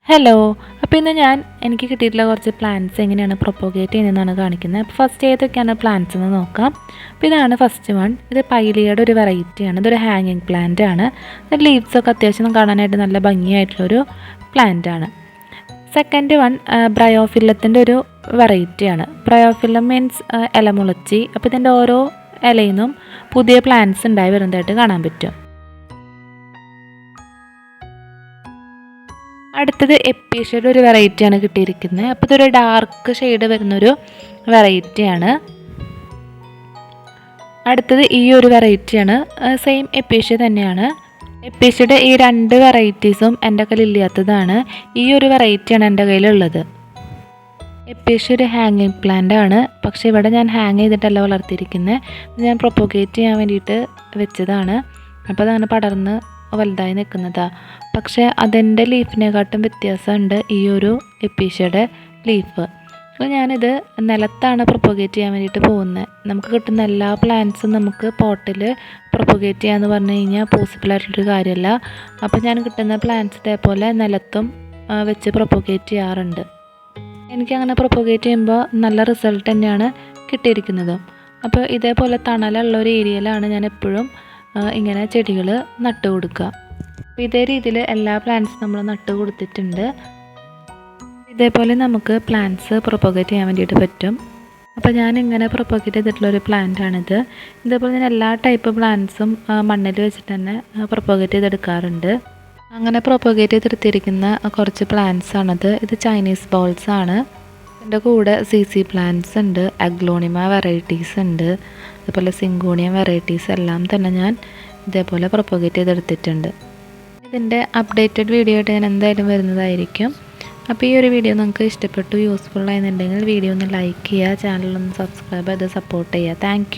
Hello. അപ്പോൾ ഇന്ന് എനിക്ക് കിട്ടിയിട്ടുള്ള കുറച്ച് പ്ലാന്റ്സ് എങ്ങനെയാണ് പ്രൊപ്പോഗേറ്റ് ചെയ്യുന്നതെന്നാണ് കാണിക്കുന്നത്. അപ്പോൾ ഫസ്റ്റ് ഏതൊക്കെയാണ് പ്ലാന്റ്സ് എന്ന് നോക്കാം. അപ്പോൾ ഇതാണ് ഫസ്റ്റ് വൺ. ഇത് പൈലിയുടെ ഒരു വെറൈറ്റിയാണ്. ഇതൊരു ഹാങ്ങിങ് പ്ലാന്റ് ആണ്. ലീവ്സൊക്കെ അത്യാവശ്യം കാണാനായിട്ട് നല്ല ഭംഗിയായിട്ടുള്ളൊരു പ്ലാന്റ് ആണ്. സെക്കൻഡ് വൺ ബ്രയോഫില്ലത്തിൻ്റെ ഒരു വെറൈറ്റിയാണ്. Bryophyllum means ഇലമുളച്ചി. അപ്പോൾ ഇതിൻ്റെ ഓരോ ഇലയിൽ നിന്നും പുതിയ പ്ലാന്റ്സ് ഉണ്ടായി വരുന്നതായിട്ട് കാണാൻ പറ്റും. അടുത്തത് എപ്പീഷ്യയുടെ ഒരു വെറൈറ്റിയാണ് കിട്ടിയിരിക്കുന്നത്. അപ്പോൾ ഇതൊരു ഡാർക്ക് ഷെയ്ഡ് വരുന്നൊരു വെറൈറ്റിയാണ്. അടുത്തത് ഈ ഒരു വെറൈറ്റിയാണ്. സെയിം എപ്പീഷ്യ തന്നെയാണ്. എപ്പീഷ്യയുടെ ഈ രണ്ട് വെറൈറ്റീസും എൻ്റെ കയ്യിലില്ലാത്തതാണ്. ഈ ഒരു വെറൈറ്റിയാണ് എൻ്റെ കയ്യിലുള്ളത്. എപ്പീഷ്യ ഒരു ഹാങ്ങിങ് പ്ലാന്റ് ആണ്. പക്ഷേ ഇവിടെ ഞാൻ ഹാങ് ചെയ്തിട്ടല്ല വളർത്തിയിരിക്കുന്നത്. ഞാൻ പ്രൊപ്പോഗേറ്റ് ചെയ്യാൻ വേണ്ടിയിട്ട് വെച്ചതാണ്. അപ്പോൾ അതാണ് പടർന്ന് വലുതായി നിൽക്കുന്നതാണ്. പക്ഷേ അതിൻ്റെ ലീഫിനെക്കാട്ടും വ്യത്യാസമുണ്ട് ഈ ഒരു എപ്പീഷ്യയുടെ ലീഫ്. അപ്പോൾ ഞാനിത് നിലത്താണ് പ്രൊപ്പോഗേറ്റ് ചെയ്യാൻ വേണ്ടിയിട്ട് പോകുന്നത്. നമുക്ക് കിട്ടുന്ന എല്ലാ പ്ലാന്റ്സും നമുക്ക് പോട്ടിൽ പ്രൊപ്പോഗേറ്റ് ചെയ്യാമെന്ന് പറഞ്ഞു കഴിഞ്ഞാൽ പോസിബിളായിട്ടുള്ളൊരു കാര്യമല്ല. അപ്പോൾ ഞാൻ കിട്ടുന്ന പ്ലാന്റ്സ് ഇതേപോലെ നിലത്തും വെച്ച് പ്രൊപ്പോഗേറ്റ് ചെയ്യാറുണ്ട്. എനിക്കങ്ങനെ പ്രൊപ്പോഗേറ്റ് ചെയ്യുമ്പോൾ നല്ല റിസൾട്ട് തന്നെയാണ് കിട്ടിയിരിക്കുന്നത്. അപ്പോൾ ഇതേപോലെ തണലുള്ള ഒരു ഏരിയയിലാണ് ഞാൻ എപ്പോഴും ഇങ്ങനെ ചെടികൾ നട്ടു കൊടുക്കുക. അപ്പോൾ ഇതേ രീതിയിൽ എല്ലാ പ്ലാന്റ്സും നമ്മൾ നട്ടു കൊടുത്തിട്ടുണ്ട്. ഇതേപോലെ നമുക്ക് പ്ലാന്റ്സ് പ്രൊപ്പോഗേറ്റ് ചെയ്യാൻ വേണ്ടിയിട്ട് പറ്റും. അപ്പോൾ ഞാൻ ഇങ്ങനെ പ്രൊപ്പോഗേറ്റ് ചെയ്തിട്ടുള്ളൊരു പ്ലാന്റാണിത്. ഇതേപോലെ ഞാൻ എല്ലാ ടൈപ്പ് പ്ലാന്റ്സും മണ്ണിൽ വെച്ചിട്ട് തന്നെ പ്രൊപ്പോഗേറ്റ് ചെയ്തെടുക്കാറുണ്ട്. അങ്ങനെ പ്രൊപ്പോഗേറ്റ് ചെയ്തെടുത്തിരിക്കുന്ന കുറച്ച് പ്ലാന്റ്സ് ആണത്. ഇത് ചൈനീസ് ബോൾസ് ആണ്. ഇതിൻ്റെ കൂടെ സി പ്ലാന്റ്സ് ഉണ്ട്, അഗ്ലോണിമ വെറൈറ്റീസ് ഉണ്ട്, അതുപോലെ സിങ്കോണിയം വെറൈറ്റീസ് എല്ലാം തന്നെ ഞാൻ ഇതേപോലെ പ്രൊപ്പോഗേറ്റ് ചെയ്തെടുത്തിട്ടുണ്ട്. ഇതിൻ്റെ അപ്ഡേറ്റഡ് വീഡിയോ ആയിട്ട് ഞാൻ എന്തായാലും വരുന്നതായിരിക്കും. അപ്പോൾ ഈ ഒരു വീഡിയോ നിങ്ങൾക്ക് ഇഷ്ടപ്പെട്ടു, യൂസ്ഫുൾ ആയെന്നുണ്ടെങ്കിൽ വീഡിയോ ഒന്ന് ലൈക്ക് ചെയ്യുക, ചാനലൊന്ന് സബ്സ്ക്രൈബ് ചെയ്ത് സപ്പോർട്ട് ചെയ്യുക. താങ്ക്